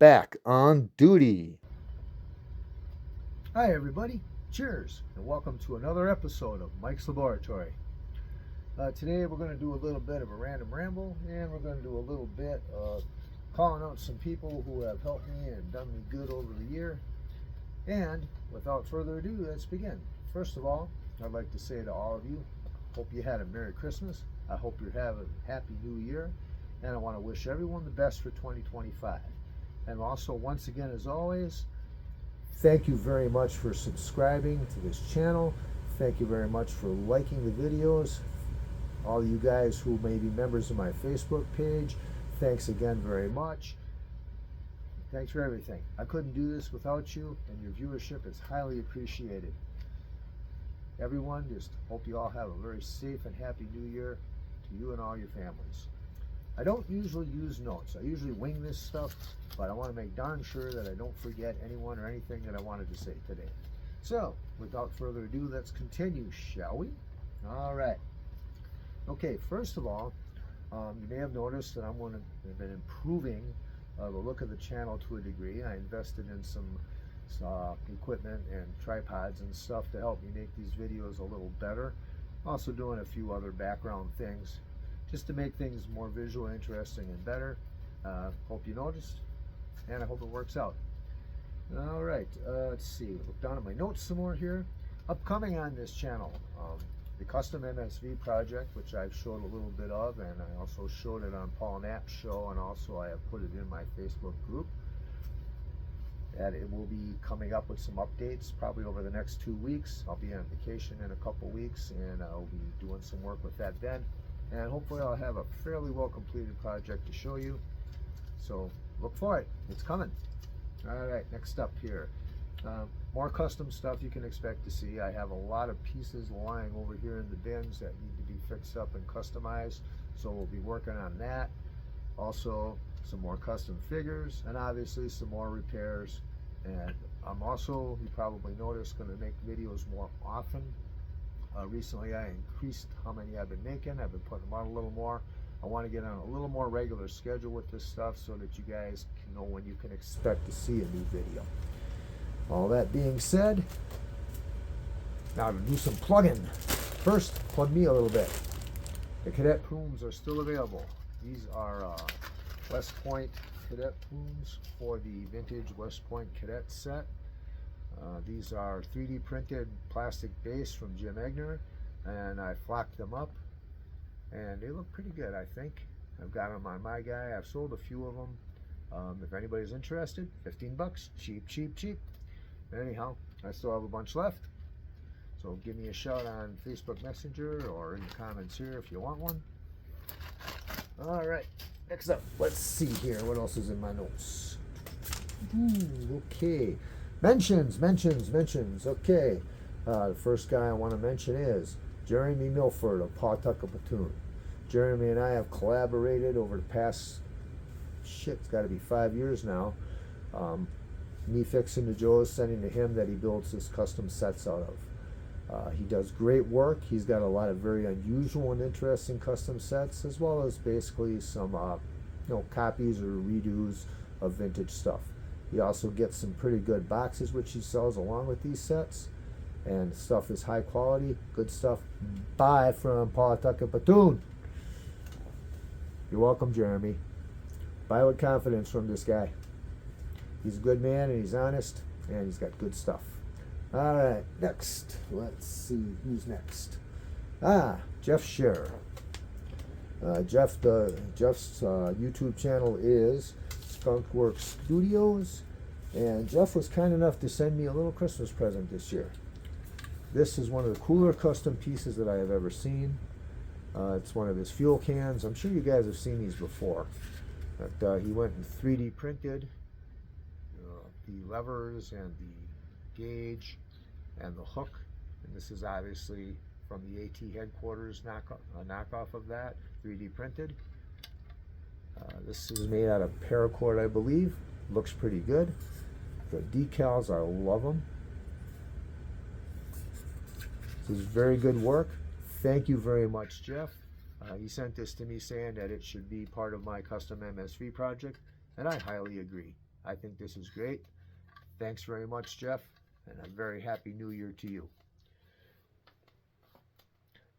back on duty. Hi everybody, cheers, and welcome to another episode of Mike's Laboratory. Today we're going to do a little bit of a random ramble, and we're going to do a little bit of calling out some people who have helped me and done me good over the year. And without further ado, let's begin. First of all, I'd like to say to all of you, hope you had a Merry Christmas. I hope you're having a Happy New Year, and I want to wish everyone the best for 2025. And also, once again, as always, thank you very much for subscribing to this channel. Thank you very much for liking the videos. All you guys who may be members of my Facebook page, thanks again very much. Thanks for everything. I couldn't do this without you, and your viewership is highly appreciated. Everyone, just hope you all have a very safe and happy New Year to you and all your families. I don't usually use notes. I usually wing this stuff, but I want to make darn sure that I don't forget anyone or anything that I wanted to say today. So, without further ado, let's continue, shall we? All right. Okay, first of all, you may have noticed that I've been improving the look of the channel to a degree. I invested in some equipment and tripods and stuff to help me make these videos a little better. Also doing a few other background things just to make things more visually interesting and better. Hope you noticed, and I hope it works out. All right, let's see. Look down at my notes some more here. Upcoming on this channel, the custom MSV project, which I've showed a little bit of, and I also showed it on Paul Knapp's show, and also I have put it in my Facebook group. And it will be coming up with some updates probably over the next 2 weeks. I'll be on vacation in a couple weeks, and I'll be doing some work with that then. And hopefully I'll have a fairly well completed project to show you. So look for it. It's coming. All right, next up here. More custom stuff you can expect to see. I have a lot of pieces lying over here in the bins that need to be fixed up and customized. So we'll be working on that. Also, some more custom figures, and obviously some more repairs. And I'm also, you probably noticed, going to make videos more often. Recently I increased how many I've been making. I've been putting them out a little more. I want to get on a little more regular schedule with this stuff so that you guys can know when you can expect to see a new video. All that being said, now to do some plugging. First, plug me a little bit. The Cadet plumes are still available. These are West Point Cadet plumes for the vintage West Point Cadet set. These are 3D printed plastic base from Jim Eggner, and I flocked them up, and they look pretty good, I think. I've got them on my guy. I've sold a few of them. If anybody's interested, 15 bucks, cheap, cheap, cheap. Anyhow, I still have a bunch left, so give me a shout on Facebook Messenger or in the comments here if you want one. All right, next up, let's see here. What else is in my notes? Okay. Mentions. Okay. The first guy I want to mention is Jeremy Milford of Pawtucket Platoon. Jeremy and I have collaborated over the past, it's got to be 5 years now. Me fixing the Joes, sending to him that he builds his custom sets out of. He does great work. He's got a lot of very unusual and interesting custom sets, as well as basically some copies or redos of vintage stuff. He also gets some pretty good boxes which he sells along with these sets, and stuff is high quality, good stuff. Buy from Pawtucket Platoon. You're welcome, Jeremy. Buy with confidence from this guy. He's a good man, and he's honest, and he's got good stuff. All right, next. Let's see who's next. Jeff Sher. Jeff's YouTube channel is Skunkworks Studios, and Jeff was kind enough to send me a little Christmas present this year. This is one of the cooler custom pieces that I have ever seen. It's one of his fuel cans. I'm sure you guys have seen these before. But he went and 3D printed the levers and the gauge and the hook, and this is obviously from the AT headquarters knockoff of that, 3D printed. This is made out of paracord, I believe. Looks pretty good. The decals, I love them. This is very good work. Thank you very much, Jeff. He sent this to me saying that it should be part of my custom MSV project, and I highly agree. I think this is great. Thanks very much, Jeff, and a very happy New Year to you.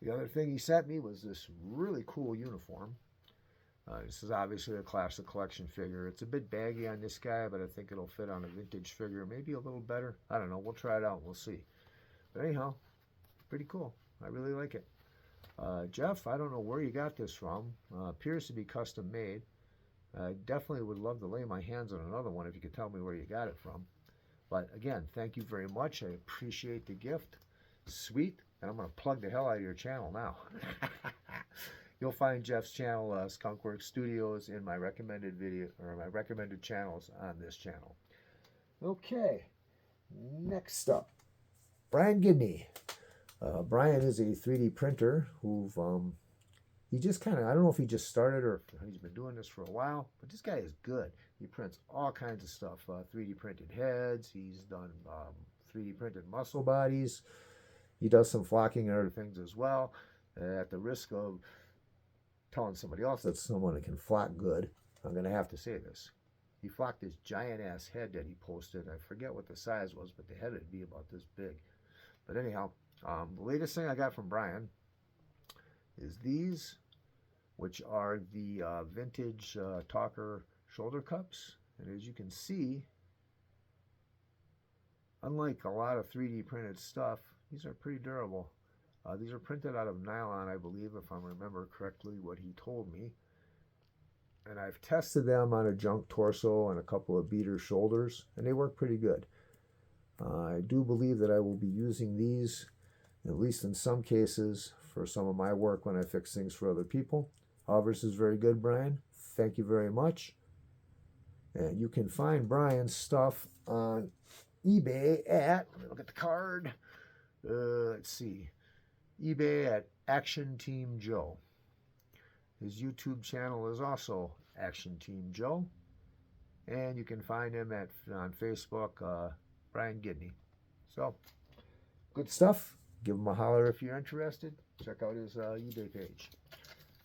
The other thing he sent me was this really cool uniform. This is obviously a classic collection figure. It's a bit baggy on this guy, but I think it'll fit on a vintage figure. Maybe a little better. I don't know. We'll try it out and we'll see. But anyhow, pretty cool. I really like it. Jeff, I don't know where you got this from. Appears to be custom made. I definitely would love to lay my hands on another one if you could tell me where you got it from. But again, thank you very much. I appreciate the gift. Sweet. And I'm going to plug the hell out of your channel now. You'll find Jeff's channel, Skunkworks Studios, in my recommended video or my recommended channels on this channel. Okay, next up, Brian Gideon. Brian is a 3D printer who he just kind of, I don't know if he just started or if he's been doing this for a while, but this guy is good. He prints all kinds of stuff, 3D printed heads. He's done 3D printed muscle bodies. He does some flocking and other things as well. At the risk of telling somebody else that someone can flock good, I'm going to have to say this. He flocked this giant ass head that he posted. I forget what the size was, but the head would be about this big. But anyhow, the latest thing I got from Brian is these, which are the vintage Talker shoulder cups. And as you can see, unlike a lot of 3D printed stuff, these are pretty durable. These are printed out of nylon, I believe, if I remember correctly what he told me. And I've tested them on a junk torso and a couple of beater shoulders, and they work pretty good. I do believe that I will be using these, at least in some cases, for some of my work when I fix things for other people. However, this is very good, Brian. Thank you very much. And you can find Brian's stuff on eBay at, let me look at the card. Let's see. eBay at Action Team Joe. His YouTube channel is also Action Team Joe. And you can find him on Facebook, Brian Gideon. So, good stuff. Give him a holler if you're interested. Check out his eBay page.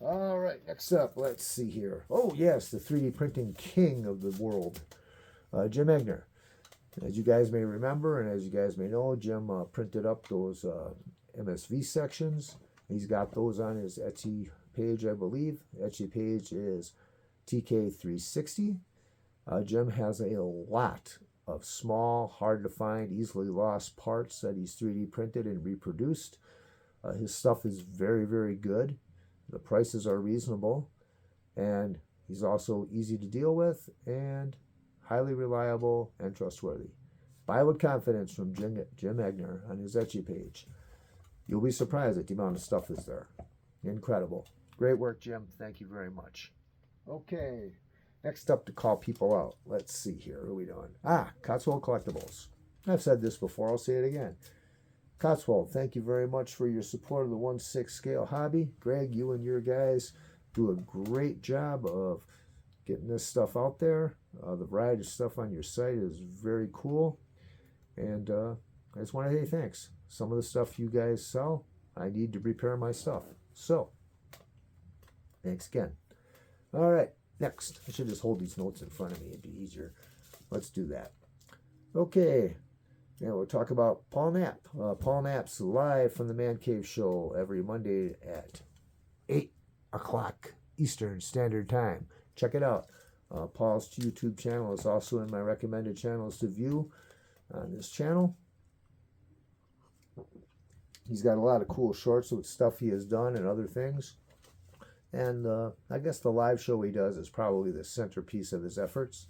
All right, next up, let's see here. Oh, yes, the 3D printing king of the world, Jim Eggner. As you guys may remember, and as you guys may know, Jim printed up those MSV sections. He's got those on his Etsy page, I believe. Etsy page is TK360. Jim has a lot of small, hard to find, easily lost parts that he's 3D printed and reproduced. His stuff is very, very good. The prices are reasonable, and he's also easy to deal with and highly reliable and trustworthy. Buy with confidence from Jim Eggner on his Etsy page. You'll be surprised at the amount of stuff is there. Incredible. Great work, Jim. Thank you very much. Okay, next up to call people out. Let's see here. What are we doing? Cwell Collectibles. I've said this before. I'll say it again. Cwell, thank you very much for your support of the 1/6 scale hobby. Greg, you and your guys do a great job of getting this stuff out there. The variety of stuff on your site is very cool. And I just want to say thanks. Some of the stuff you guys sell, I need to repair my stuff. So, thanks again. All right, next. I should just hold these notes in front of me. It'd be easier. Let's do that. Okay. Now we'll talk about Paul Knapp. Paul Knapp's live from the Man Cave Show every Monday at 8 o'clock Eastern Standard Time. Check it out. Paul's YouTube channel is also in my recommended channels to view on this channel. He's got a lot of cool shorts with stuff he has done and other things. And I guess the live show he does is probably the centerpiece of his efforts.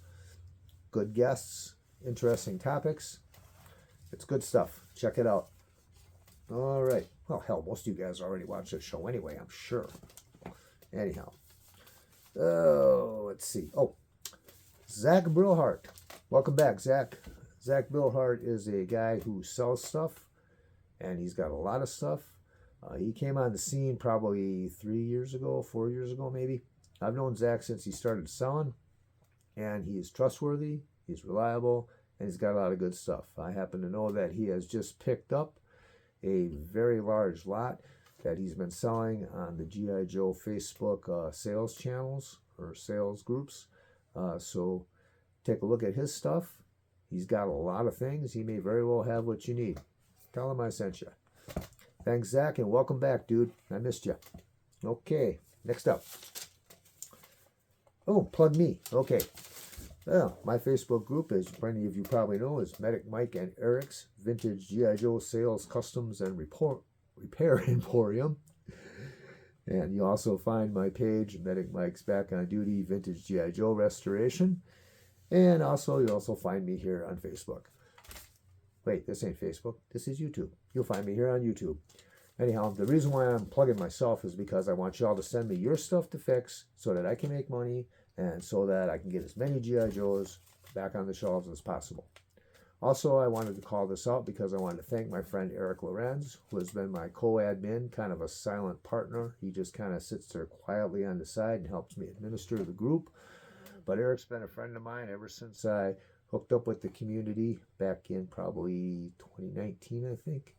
Good guests, interesting topics. It's good stuff. Check it out. All right. Well, hell, most of you guys already watch this show anyway, I'm sure. Anyhow. Oh, let's see. Oh, Zack Brillhart. Welcome back, Zack. Zack Brillhart is a guy who sells stuff, and he's got a lot of stuff. He came on the scene probably 3 years ago, 4 years ago maybe. I've known Zack since he started selling, and he is trustworthy, he's reliable, and he's got a lot of good stuff. I happen to know that he has just picked up a very large lot that he's been selling on the G.I. Joe Facebook sales channels or sales groups. So take a look at his stuff. He's got a lot of things. He may very well have what you need. Tell him I sent you. Thanks, Zach, and welcome back, dude. I missed you. Okay, next up. Oh, plug me. Okay. Well, my Facebook group, as many of you probably know, is Medic Mike and Eric's Vintage G.I. Joe Sales, Customs, and Repair Emporium. And you also find my page, Medic Mike's Back on Duty Vintage G.I. Joe Restoration. And also, you also find me here on Facebook. Wait, this ain't Facebook. This is YouTube. You'll find me here on YouTube. Anyhow, the reason why I'm plugging myself is because I want y'all to send me your stuff to fix so that I can make money and so that I can get as many G.I. Joes back on the shelves as possible. Also, I wanted to call this out because I wanted to thank my friend Eric Lorenz, who has been my co-admin, kind of a silent partner. He just kind of sits there quietly on the side and helps me administer the group. But Eric's been a friend of mine ever since I hooked up with the community back in probably 2019, I think.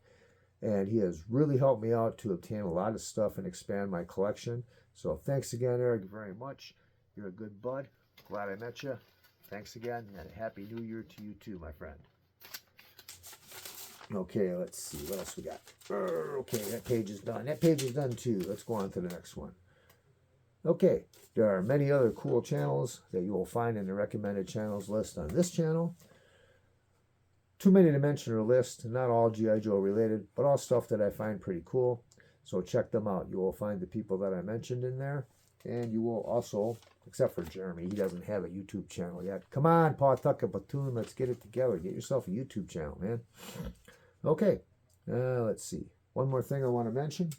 And he has really helped me out to obtain a lot of stuff and expand my collection. So thanks again, Eric, very much. You're a good bud. Glad I met you. Thanks again, and Happy New Year to you too, my friend. Okay, let's see. What else we got? Okay, that page is done. That page is done too. Let's go on to the next one. Okay, there are many other cool channels that you will find in the recommended channels list on this channel. Too many to mention or list, not all G.I. Joe related, but all stuff that I find pretty cool. So check them out. You will find the people that I mentioned in there. And you will also, except for Jeremy, he doesn't have a YouTube channel yet. Come on, Paul Tucker Platoon, let's get it together. Get yourself a YouTube channel, man. Okay, let's see. One more thing I want to mention.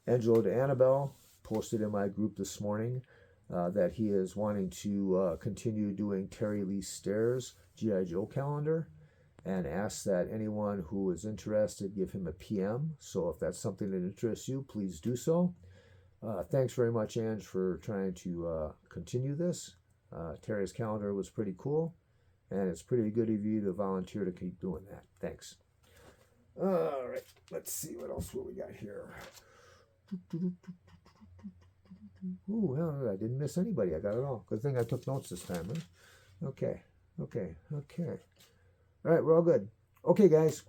Angelo de Annabelle posted in my group this morning that he is wanting to continue doing Terry Lee Stairs G.I. Joe calendar and asks that anyone who is interested give him a PM. So if that's something that interests you, please do so. Thanks very much, Ange, for trying to continue this. Terry's calendar was pretty cool, and it's pretty good of you to volunteer to keep doing that. Thanks. All right, let's see what else we got here. Oh, well, I didn't miss anybody. I got it all. Good thing I took notes this time, huh? Okay. All right, we're all good. Okay, guys.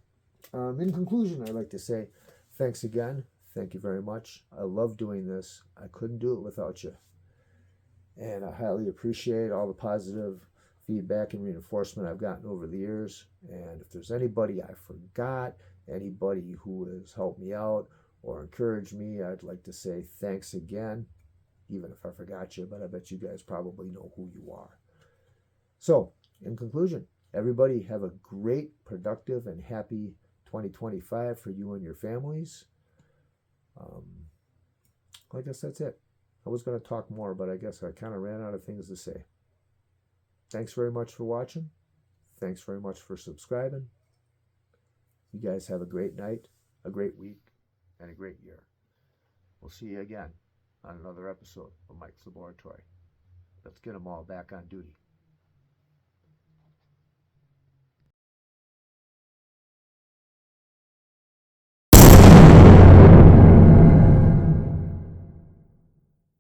In conclusion, I'd like to say thanks again. Thank you very much. I love doing this. I couldn't do it without you. And I highly appreciate all the positive feedback and reinforcement I've gotten over the years. And if there's anybody I forgot, anybody who has helped me out or encouraged me, I'd like to say thanks again, even if I forgot you, but I bet you guys probably know who you are. So, in conclusion, everybody have a great, productive, and happy 2025 for you and your families. I guess that's it. I was going to talk more, but I guess I kind of ran out of things to say. Thanks very much for watching. Thanks very much for subscribing. You guys have a great night, a great week, and a great year. We'll see you again on another episode of Mike's Laboratory. Let's get them all back on duty.